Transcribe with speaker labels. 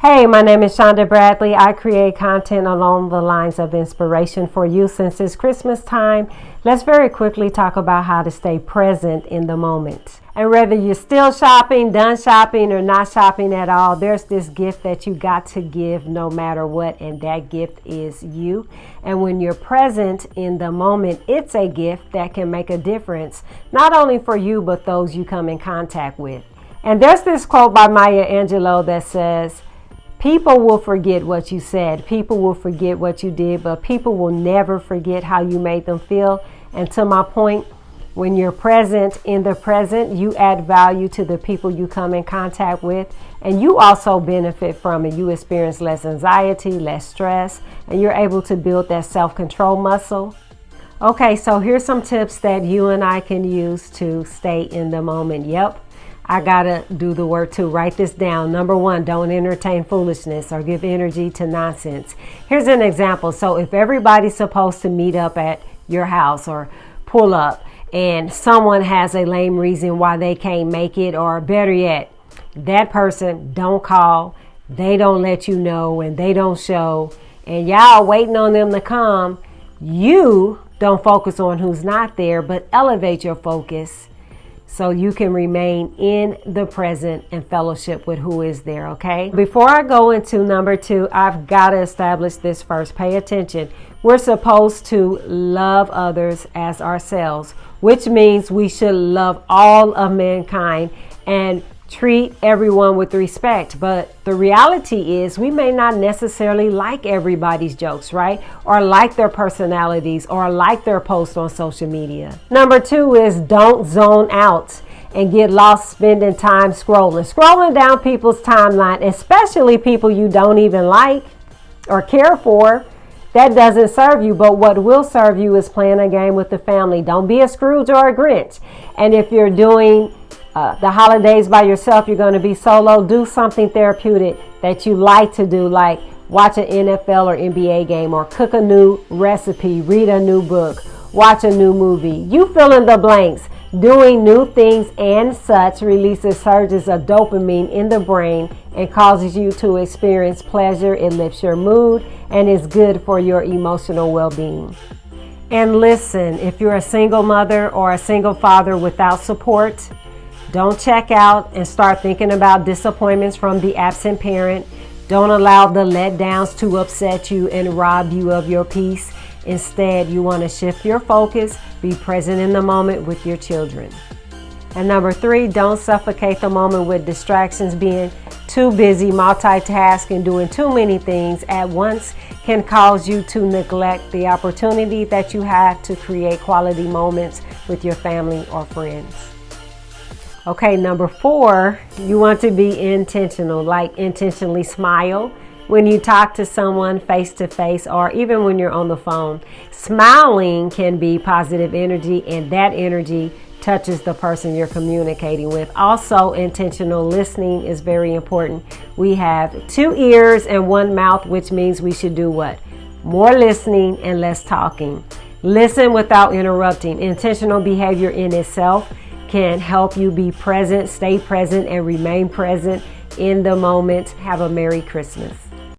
Speaker 1: Hey, my name is Shonda Bradley. I create content along the lines of inspiration for you. Since it's Christmas time, let's very quickly talk about how to stay present in the moment. And whether you're still shopping, done shopping, or not shopping at all, there's this gift that you got to give no matter what, and that gift is you. And when you're present in the moment, it's a gift that can make a difference, not only for you, but those you come in contact with. And there's this quote by Maya Angelou that says, people will forget what you said, people will forget what you did, but people will never forget how you made them feel. And to my point, when you're present in the present, you add value to the people you come in contact with, and you also benefit from it. You experience less anxiety, less stress, and you're able to build that self-control muscle. Okay, so here's some tips that you and I can use to stay in the moment. Yep. I gotta do the work too. Write this down. Number one, don't entertain foolishness or give energy to nonsense. Here's an example. So if everybody's supposed to meet up at your house or pull up and someone has a lame reason why they can't make it, or better yet, that person don't call, they don't let you know, and they don't show, and y'all waiting on them to come, you don't focus on who's not there, but elevate your focus so you can remain in the present and fellowship with who is there, okay? Before I go into number two, I've got to establish this first. Pay attention. We're supposed to love others as ourselves, which means we should love all of mankind and treat everyone with respect. But the reality is we may not necessarily like everybody's jokes, right? Or like their personalities, or like their posts on social media. Number two is don't zone out and get lost spending time scrolling down people's timeline, especially people you don't even like or care for. That doesn't serve you, but what will serve you is playing a game with the family. Don't be a Scrooge or a Grinch. And if you're doing the holidays by yourself, you're going to be solo, do something therapeutic that you like to do, like watch an NFL or NBA game, or cook a new recipe, read a new book, watch a new movie. You fill in the blanks. Doing new things and such releases surges of dopamine in the brain and causes you to experience pleasure. It lifts your mood and is good for your emotional well-being. And listen, if you're a single mother or a single father without support, don't check out and start thinking about disappointments from the absent parent. Don't allow the letdowns to upset you and rob you of your peace. Instead, you want to shift your focus, be present in the moment with your children. And number three, don't suffocate the moment with distractions. Being too busy, multitasking, doing too many things at once can cause you to neglect the opportunity that you have to create quality moments with your family or friends. Okay, number four, you want to be intentional, like intentionally smile when you talk to someone face to face, or even when you're on the phone. Smiling can be positive energy, and that energy touches the person you're communicating with. Also, intentional listening is very important. We have 2 ears and 1 mouth, which means we should do what? More listening and less talking. Listen without interrupting. Intentional behavior in itself can help you be present, stay present, and remain present in the moment. Have a Merry Christmas.